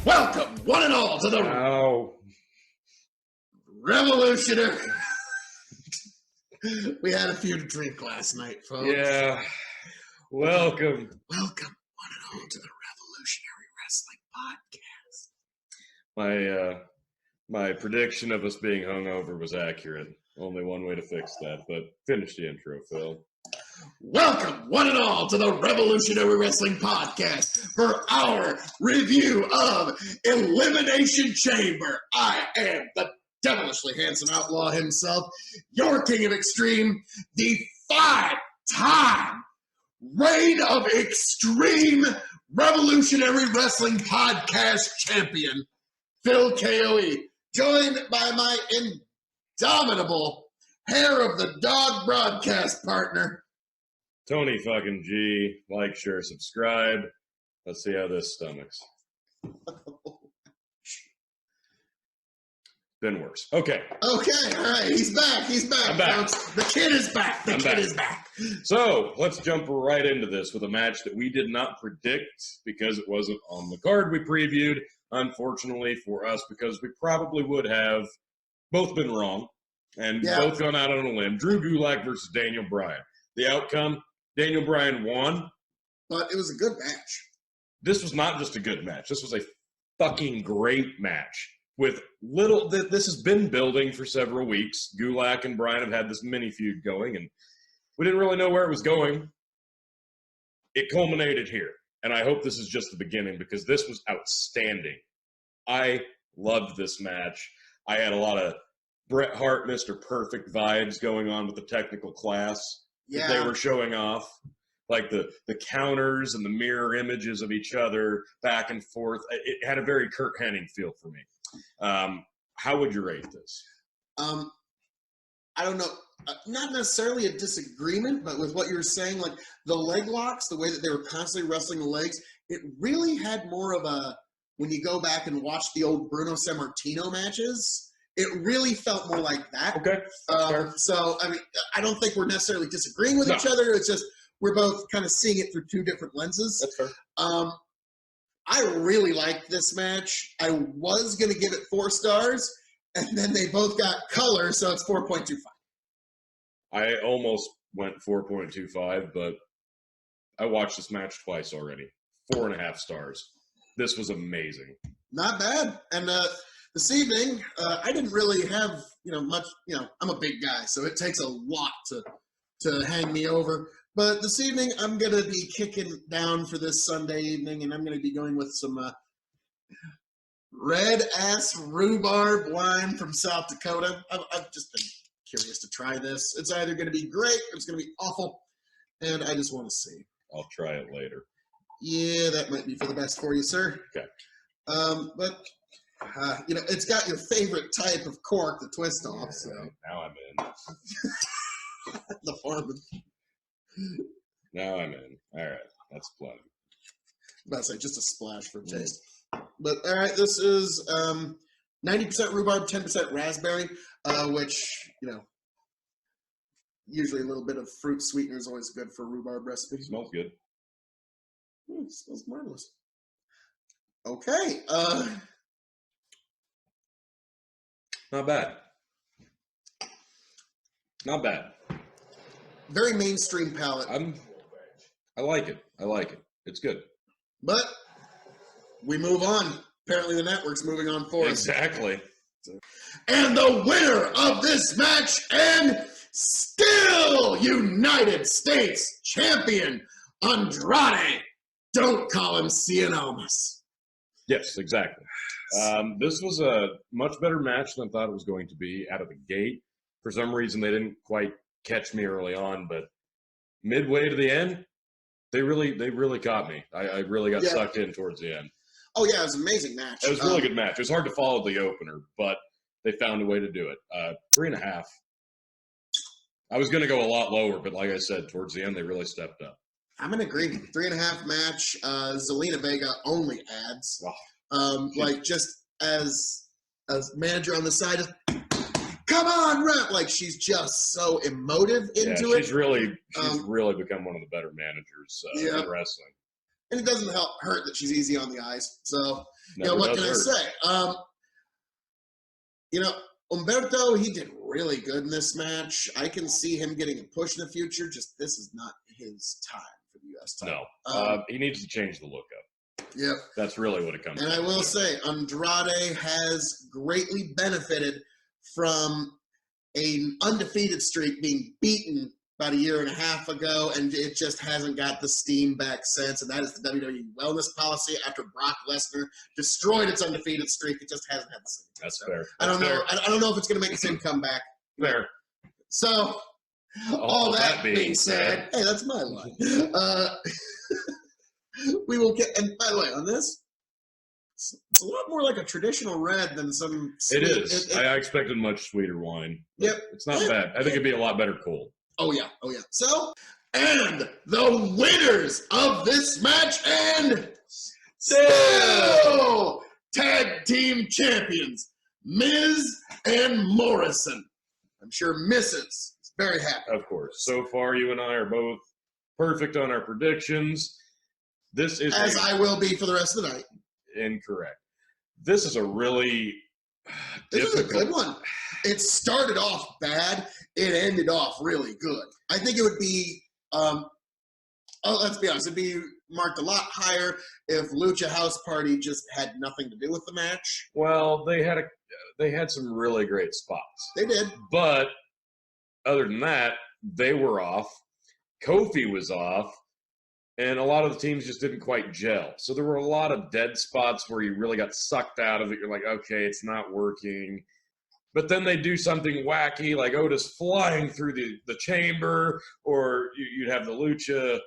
Welcome, one and all, to the Revolutionary. We had a few to drink last night, folks. Yeah. Welcome. Welcome, one and all, to the Revolutionary Wrestling Podcast. My prediction of us being hungover was accurate. Only one way to fix that, but finish the intro, Phil. Welcome, one and all, to the Revolutionary Wrestling Podcast for our review of Elimination Chamber. I am the devilishly handsome outlaw himself, your king of extreme, the 5-time Reign of Extreme Revolutionary Wrestling Podcast champion, Phil KOE, joined by my indomitable hair of the dog broadcast partner, Tony fucking G. Like, share, subscribe. Let's see how this stomachs. Been worse. Okay, all right. He's back. I'm back. Folks. The kid is back. The kid is back. So, let's jump right into this with a match that we did not predict because it wasn't on the card we previewed. Unfortunately for us, because we probably would have both been wrong and both gone out on a limb. Drew Gulak versus Daniel Bryan. The outcome, Daniel Bryan won. But it was a good match. This was not just a good match. This was a fucking great match. With little, this has been building for several weeks. Gulak and Bryan have had this mini feud going, and we didn't really know where it was going. It culminated here, and I hope this is just the beginning because this was outstanding. I loved this match. I had a lot of Bret Hart, Mr. Perfect vibes going on with the technical class that they were showing off. Like the counters and the mirror images of each other back and forth. It had a very Kurt Hennig feel for me. How would you rate this? I don't know. Not necessarily a disagreement, but with what you were saying, like the leg locks, the way that they were constantly wrestling the legs, it really had more of a, when you go back and watch the old Bruno Sammartino matches, it really felt more like that. Okay. So, I mean, I don't think we're necessarily disagreeing with each other. It's just we're both kind of seeing it through two different lenses. That's fair. I really liked this match. I was going to give it 4 stars, and then they both got color, so it's 4.25. I almost went 4.25, but I watched this match twice already. 4.5 stars. This was amazing. Not bad. And this evening, I didn't really have much. I'm a big guy, so it takes a lot to hang me over. But this evening, I'm going to be kicking down for this Sunday evening, and I'm going to be going with some red-ass rhubarb wine from South Dakota. I've just been curious to try this. It's either going to be great or it's going to be awful, and I just want to see. I'll try it later. Yeah, that might be for the best for you, sir. Okay. But, it's got your favorite type of cork to twist off. So now I'm in. The foreman. Now I'm in. All right. That's plenty. I'm about to say just a splash for taste. But, all right, this is 90% rhubarb, 10% raspberry, which, usually a little bit of fruit sweetener is always good for a rhubarb recipe. It smells good. It smells marvelous. Okay. Not bad. Not bad. Very mainstream palette. I like it. It's good. But we move on. Apparently the network's moving on for us. Exactly. And the winner of this match and still United States champion, Andrade. Don't call him Cien Almas. Yes, exactly. This was a much better match than I thought it was going to be out of the gate. For some reason, they didn't quite catch me early on, but midway to the end, they really caught me. I really got sucked in towards the end. Oh yeah, it was an amazing match. It was a really good match. It was hard to follow the opener, but they found a way to do it. 3.5. I was going to go a lot lower, but like I said, towards the end, they really stepped up. I'm going to agree. 3.5 match. Zelina Vega only adds. Like just as manager on the side, come on, rep! Like she's just so emotive into it. She's really become one of the better managers in wrestling. And it doesn't hurt that she's easy on the eyes. So, Never what does can hurt. I say? Umberto, he did really good in this match. I can see him getting a push in the future. Just this is not his time for the U.S. title. No, he needs to change the look up. Yep. That's really what it comes down to. And I will say, Andrade has greatly benefited from an undefeated streak being beaten about a year and a half ago, and it just hasn't got the steam back since. And that is the WWE wellness policy after Brock Lesnar destroyed its undefeated streak. It just hasn't had the same. That's fair. I don't know. I don't know if it's going to make the same comeback. Fair. So, all that being said, hey, that's my line. We will get. And by the way, on this, it's a lot more like a traditional red than some. It is. I expected much sweeter wine. Yep. It's not bad. I think it'd be a lot better cold. Oh yeah. So, and the winners of this match and still tag team champions, Miz and Morrison. I'm sure Mrs. is very happy. Of course. So far, you and I are both perfect on our predictions. This is as I will be for the rest of the night. Incorrect. This is a really This is a good one. It started off bad. It ended off really good. I think it would be, let's be honest, it'd be marked a lot higher if Lucha House Party just had nothing to do with the match. Well, they had some really great spots. They did. But other than that, they were off. Kofi was off. And a lot of the teams just didn't quite gel. So there were a lot of dead spots where you really got sucked out of it. You're like, okay, it's not working. But then they do something wacky, like Otis flying through the chamber, or you'd have the Lucha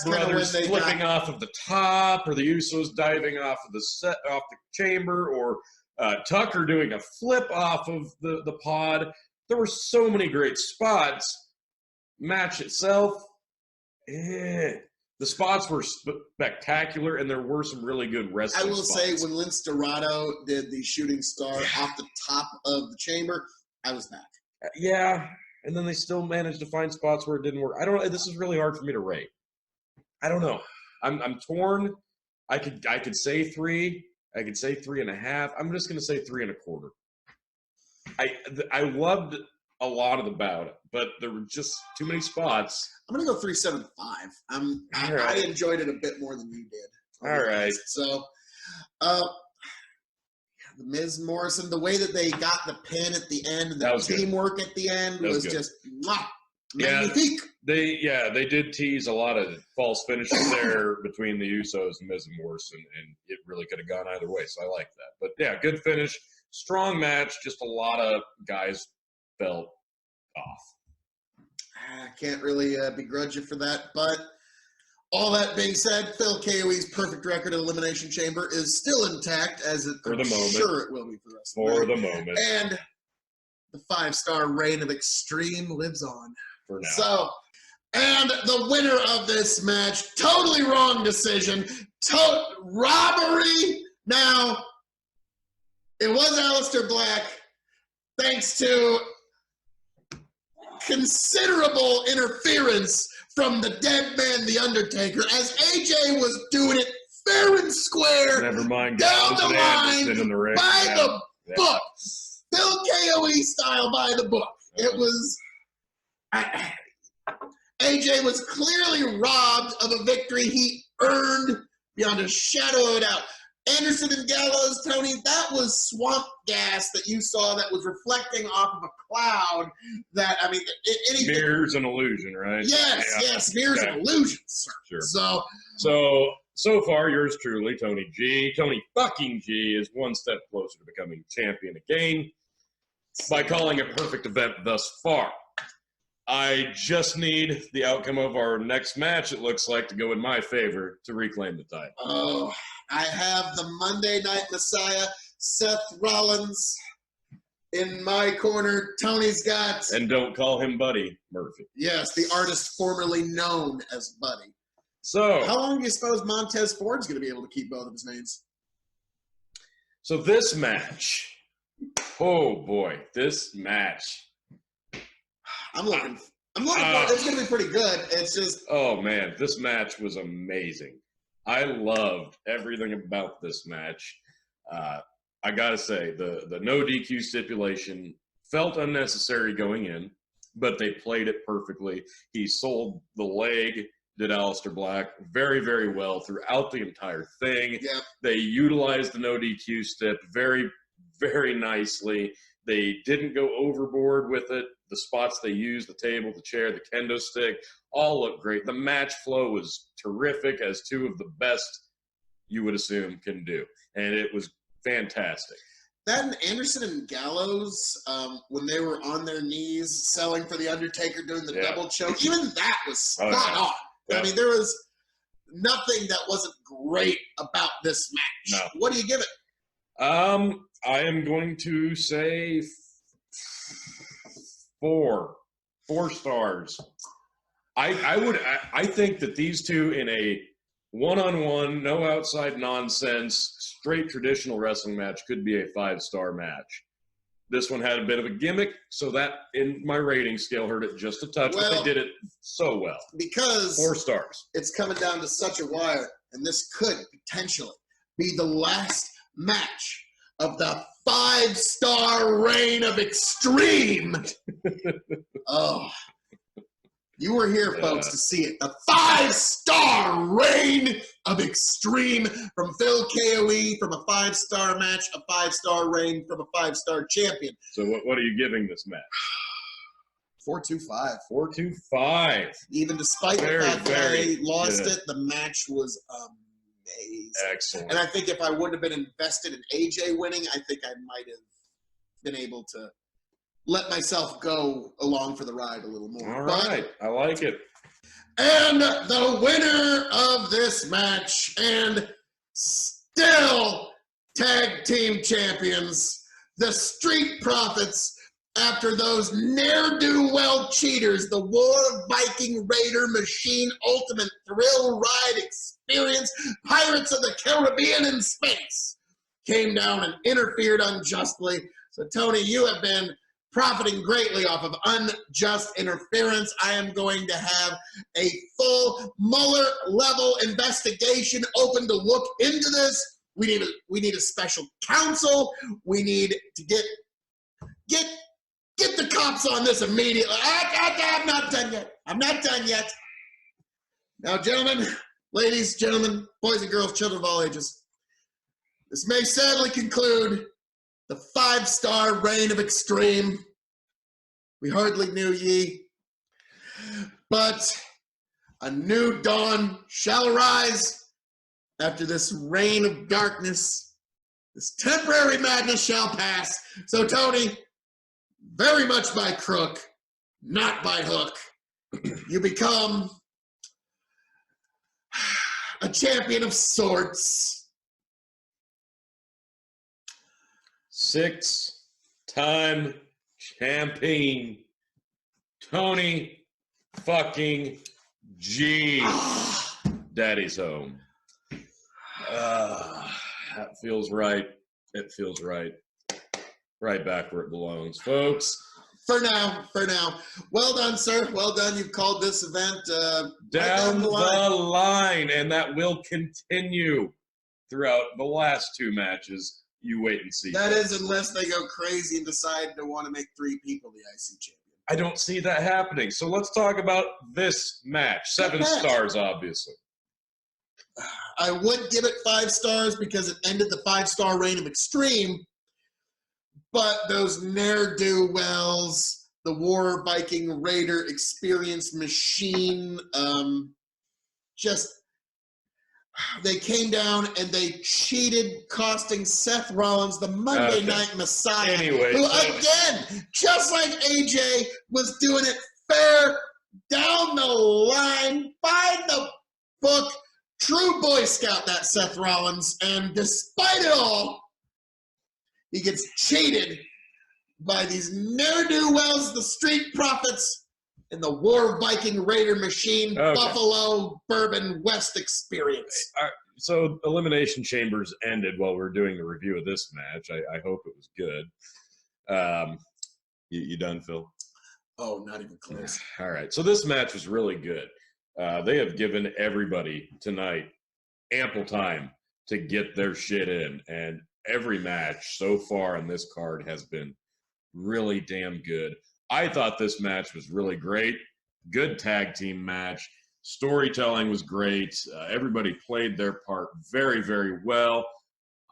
brothers flipping off of the top, or the Usos diving off of the chamber, or Tucker doing a flip off of the pod. There were so many great spots. Match itself, the spots were spectacular, and there were some really good wrestling I will spots. say, when Lince Dorado did the shooting star off the top of the chamber, I was back. Yeah, and then they still managed to find spots where it didn't work. I don't know. This is really hard for me to rate. I don't know. I'm torn. I could say 3. I could say 3.5. I'm just going to say 3.25. I loved a lot of the bout, but there were just too many spots. I'm going to go 3.75. I enjoyed it a bit more than you did. All right. So, the Miz Morrison, the way that they got the pin at the end and the teamwork good. At the end was just magnifique. They did tease a lot of false finishes there between the Usos and Miz and Morrison, and it really could have gone either way, so I like that. But yeah, good finish. Strong match, just a lot of guys felt off. I can't really begrudge you for that, but all that being said, Phil KOE's perfect record in Elimination Chamber is still intact, as I'm sure it will be for the rest of the moment. And the 5-star reign of Extreme lives on. For now. So, and the winner of this match, totally wrong decision, robbery. Now, it was Aleister Black, thanks to considerable interference from the dead man, The Undertaker, as AJ was doing it fair and square, never mind, down the line, by the book. Phil KOE style by the book. It was... AJ was clearly robbed of a victory he earned beyond a shadow of a doubt. Anderson and Gallows, Tony, that was swamp gas that you saw that was reflecting off of a cloud that, I mean, anything. Mirrors and illusion, right? Yes, mirrors and illusions, sir. Sure. So far, yours truly, Tony G. Tony fucking G is one step closer to becoming champion again by calling a perfect event thus far. I just need the outcome of our next match, it looks like, to go in my favor to reclaim the title. Oh, I have the Monday Night Messiah, Seth Rollins, in my corner. Tony's got... And don't call him Buddy Murphy. Yes, the artist formerly known as Buddy. So... How long do you suppose Montez Ford's going to be able to keep both of his names? So this match... Oh, boy. This match... I'm looking for it. It's going to be pretty good. It's just... Oh, man. This match was amazing. I loved everything about this match. I got to say, the no DQ stipulation felt unnecessary going in, but they played it perfectly. He sold the leg, did Aleister Black, very, very well throughout the entire thing. Yep. They utilized the no DQ stip very, very nicely. They didn't go overboard with it. The spots they used, the table, the chair, the kendo stick, all looked great. The match flow was terrific, as two of the best you would assume can do. And it was fantastic. That and Anderson and Gallows, when they were on their knees selling for The Undertaker doing the double choke, even that was spot on. Yeah. I mean, there was nothing that wasn't great about this match. No. What do you give it? I am going to say 4 stars. I think that these two in a one-on-one, no outside nonsense, straight traditional wrestling match could be a 5-star match. This one had a bit of a gimmick, so that in my rating scale hurt it just a touch, but they did it so well. Because 4 stars. It's coming down to such a wire, and this could potentially be the last match of the 5-star reign of Extreme. Oh. You were here, folks, to see it. The 5-star reign of Extreme from Phil KOE, from a 5-star match, a 5-star reign from a 5-star champion. So what are you giving this match? 4.25. 4.25. Even despite the fact that I lost it, the match was amazing. Excellent. And I think if I wouldn't have been invested in AJ winning, I think I might have been able to let myself go along for the ride a little more. All right. I like it. And the winner of this match and still tag team champions, the Street Profits, after those ne'er-do-well cheaters, the War Viking Raider Machine Ultimate Thrill Ride Experience, Pirates of the Caribbean in space, came down and interfered unjustly. So, Tony, you have been profiting greatly off of unjust interference. I am going to have a full Mueller-level investigation open to look into this. We need a special counsel. We need to get the cops on this immediately. I'm not done yet. I'm not done yet. Now, gentlemen, ladies, gentlemen, boys and girls, children of all ages, this may sadly conclude the 5-star reign of Extreme. We hardly knew ye, but a new dawn shall arise after this reign of darkness. This temporary madness shall pass. So, Tony, very much by crook, not by hook, you become a champion of sorts. 6-time champion Tony fucking G. Daddy's home. That feels right. It feels right. Right back where it belongs, folks. For now. Well done, sir. Well done. You've called this event down the line, and that will continue throughout the last 2 matches. You wait and see. That is, unless they go crazy and decide to want to make 3 people the IC champion. I don't see that happening. So let's talk about this match. 7 stars, obviously. I would give it 5 stars because it ended the 5-star reign of Extreme. But those ne'er-do-wells, the War Viking Raider Experience Machine, they came down and they cheated, costing Seth Rollins the Monday Night Messiah. Anyway, who, again, just like AJ, was doing it fair, down the line, by the book, true Boy Scout, that Seth Rollins. And despite it all, he gets cheated by these ne'er-do-wells, the Street Profits, and the War Viking Raider Machine Buffalo Bourbon West Experience. So Elimination Chambers ended while we were doing the review of this match. I hope it was good. You done, Phil? Oh, not even close. All right. So this match was really good. They have given everybody tonight ample time to get their shit in. And every match so far on this card has been really damn good. I thought this match was really great. Good tag team match. Storytelling was great. Everybody played their part very, very well.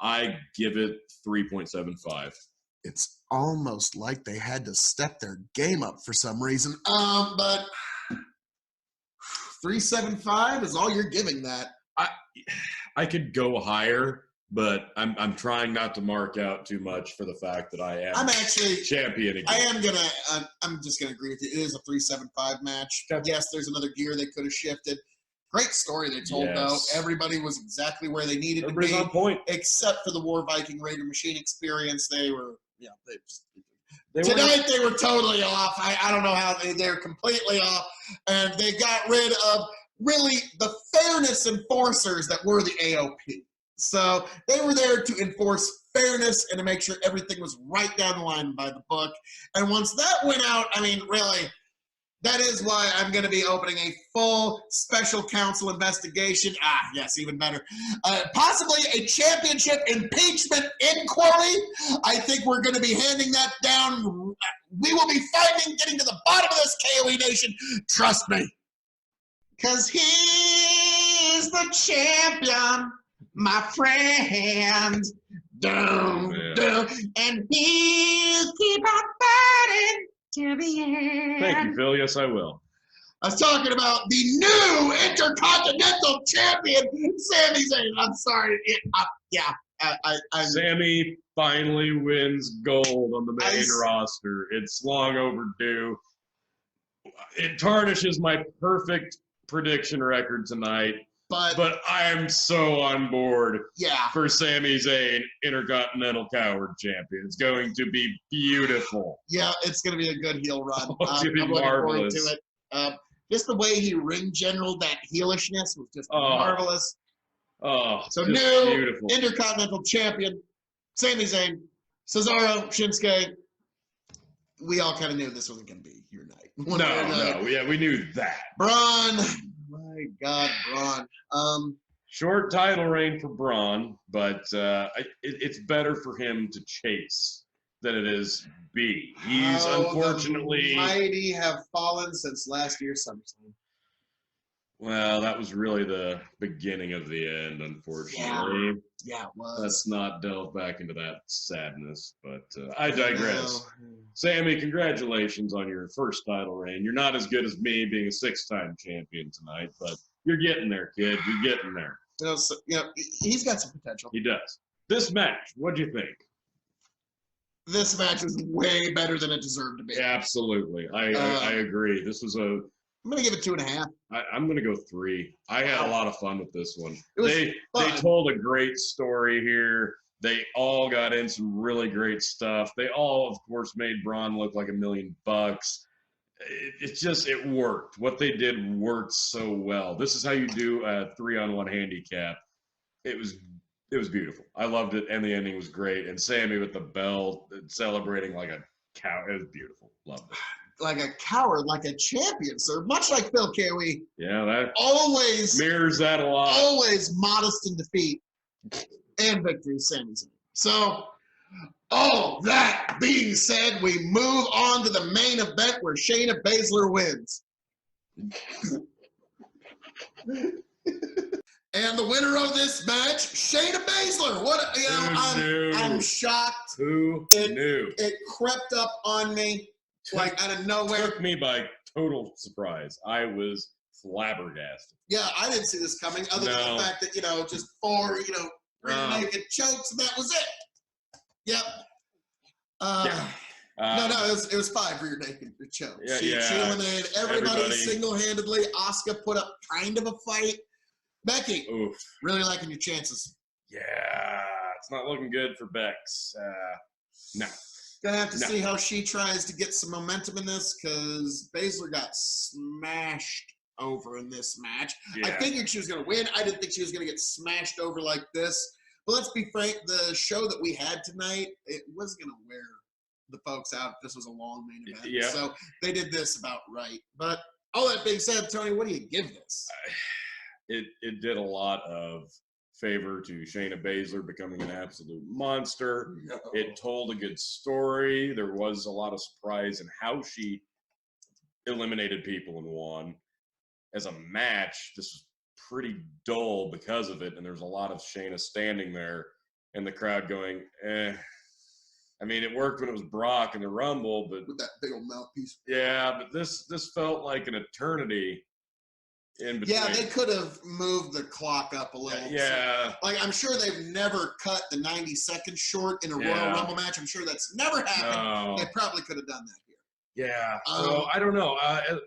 I give it 3.75. It's almost like they had to step their game up for some reason. But 3.75 is all you're giving that. I could go higher, but I'm trying not to mark out too much for the fact that I am champion again. I'm just gonna agree with you. It is a 3.75 match. Okay. Yes, there's another gear they could have shifted. Great story they told though. Everybody was exactly where they needed to be, on point, except for the War Viking Raider Machine experience. They were, tonight they were totally off. I don't know how they're completely off, and they got rid of really the fairness enforcers that were the AOP. So they were there to enforce fairness and to make sure everything was right down the line by the book. And once that went out, I mean, really, that is why I'm going to be opening a full special counsel investigation. Yes, even better. Possibly a championship impeachment inquiry. I think we're going to be handing that down. We will be getting to the bottom of this, KOE Nation. Trust me. Because he's the champion, my friend. Down, down. And he'll keep on fighting to the end. Thank you, Phil. Yes, I will. I was talking about the new Intercontinental Champion, Sami Zayn. I'm sorry. Sami finally wins gold on the main roster. It's long overdue. It tarnishes my perfect prediction record tonight. But I am so on board for Sami Zayn, Intercontinental Coward Champion. It's going to be beautiful. Yeah, it's going to be a good heel run. It's going to be marvelous. Looking forward to it. Just the way he ring generaled that heelishness was just marvelous. So new beautiful Intercontinental Champion, Sami Zayn, Cesaro, Shinsuke. We all kind of knew this wasn't going to be your night. We knew that. Braun. My God, Braun. Short title reign for Braun, but it's better for him to chase than it is be. He's unfortunately... The mighty have fallen since last year's SummerSlam. Well, that was really the beginning of the end, unfortunately. Yeah, it was. Let's not delve back into that sadness, but I digress. Sami, congratulations on your first title reign. You're not as good as me being a 6-time champion tonight, but you're getting there, kid. You're getting there. He's got some potential. He does. This match, what do you think? This match is way better than it deserved to be. Absolutely. I agree. This was I'm going to give it 2.5. I'm going to go 3. I had a lot of fun with this one. They told a great story here. They all got in some really great stuff. They all, of course, made Braun look like $1 million. It worked. What they did worked so well. This is how you do a 3-on-1 handicap. It was beautiful. I loved it, and the ending was great. And Sami with the belt, celebrating like a cow. It was beautiful. Loved it. Like a coward, like a champion, sir. Much like Phil KOE. Yeah, that always mirrors that a lot. Always modest in defeat and victory, Sami Zayn. So, all that being said, we move on to the main event where Shayna Baszler wins. And the winner of this match, Shayna Baszler. I'm shocked. Who knew? It crept up on me. Like out of nowhere. Took me by total surprise. I was flabbergasted. Yeah, I didn't see this coming, other than the fact that, just 4, rear naked chokes, and that was it. Yep. It was 5 rear naked chokes. Yeah, she eliminated everybody single-handedly. Asuka put up kind of a fight. Becky, really liking your chances. Yeah, it's not looking good for Bex. No. Gonna have to see how she tries to get some momentum in this, because Baszler got smashed over in this match. Yeah. I figured she was gonna win. I didn't think she was gonna get smashed over like this. But let's be frank, the show that we had tonight, it wasn't gonna wear the folks out if this was a long main event. Yeah. So they did this about right. But all that being said, Tony, what do you give this? It did a lot of favor to Shayna Baszler becoming an absolute monster. No. It told a good story. There was a lot of surprise in how she eliminated people and won. As a match, this was pretty dull because of it, and there's a lot of Shayna standing there and the crowd going, eh. I mean, it worked when it was Brock in the Rumble, but With that big old mouthpiece. yeah, but this felt like an eternity in between. Yeah, they could have moved the clock up a little. Yeah. Like, I'm sure they've never cut the 90 seconds short in a Royal Yeah. Rumble match. I'm sure that's never happened. No. They probably could have done that here. Yeah. So I don't know. I'm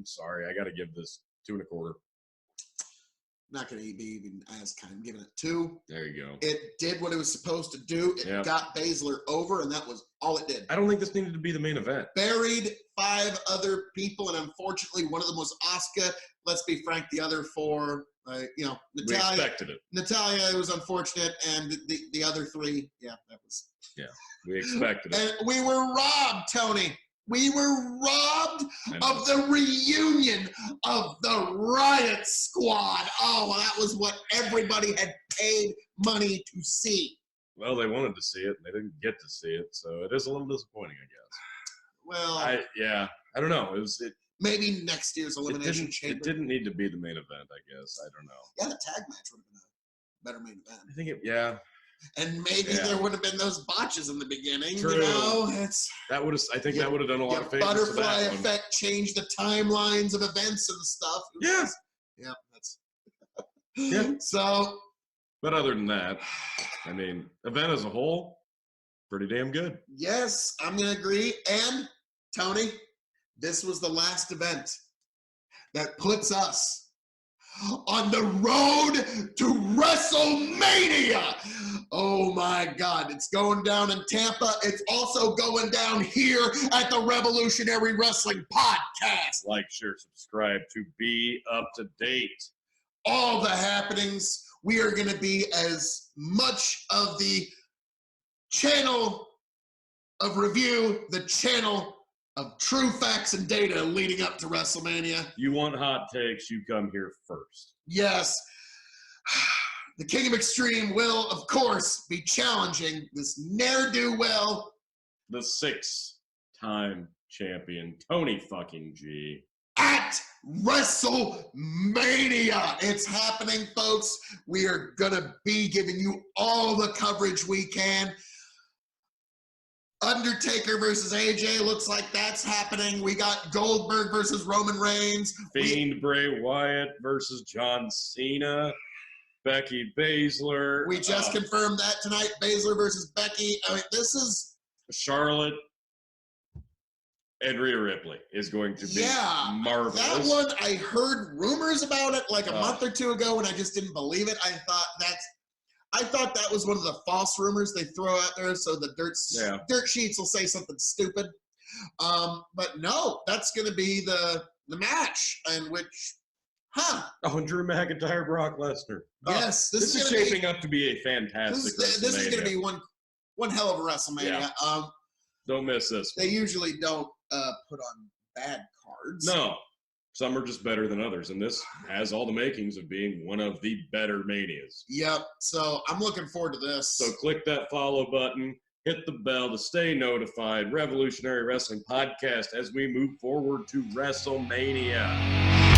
sorry. I got to give this 2.25. Not going to be even as kind. I'm giving it 2. There you go. It did what it was supposed to do. It got Baszler over, and that was all it did. I don't think this needed to be the main event. Buried 5 other people, and unfortunately, one of them was Asuka. Let's be frank, the other 4, Natalia. We expected it. Natalia, it was unfortunate, and the other 3, that was. Yeah, we expected it. And we were robbed, Tony. We were robbed of the reunion of the Riot Squad. Oh, well, that was what everybody had paid money to see. Well, they wanted to see it, and they didn't get to see it, so it is a little disappointing, I guess. Well, I don't know. It maybe next year's Elimination Chamber. It didn't need to be the main event, I guess. I don't know. Yeah, the tag match would have been a better main event. I think And maybe there would have been those botches in the beginning. True. That would have. I think that would have done a lot of favors. Butterfly effect changed the timelines of events and stuff. Yes. Yeah. That's. Yeah. So. But other than that, I mean, event as a whole, pretty damn good. Yes, I'm gonna agree. And Tony, this was the last event that puts us on the road to WrestleMania. Oh my God, it's going down in Tampa. It's also going down here at the Revolutionary Wrestling Podcast. Like, share, subscribe to be up to date. All the happenings. We are going to be as much of the channel of review, the channel of true facts and data leading up to WrestleMania. You want hot takes, you come here first. Yes. The King of Extreme will, of course, be challenging this ne'er-do-well. The 6-time champion, Tony fucking G. At WrestleMania. It's happening, folks. We are going to be giving you all the coverage we can. Undertaker versus AJ looks like that's happening. We got Goldberg versus Roman Reigns. Fiend Bray Wyatt versus John Cena. Becky Baszler. We just confirmed that tonight. Baszler versus Becky. I mean, this is... Charlotte and Rhea Ripley is going to be marvelous. That one, I heard rumors about it like a month or 2 ago, and I just didn't believe it. I thought that was one of the false rumors they throw out there so the dirt sheets will say something stupid. But no, that's going to be the match in which, Drew McIntyre, Brock Lesnar. Yes, this is shaping up to be a fantastic WrestleMania. This is going to be one hell of a WrestleMania. Yeah. Don't miss this one. They usually don't put on bad cards. No. Some are just better than others, and this has all the makings of being one of the better Manias. Yep, so I'm looking forward to this. So click that follow button, hit the bell to stay notified. Revolutionary Wrestling Podcast as we move forward to WrestleMania.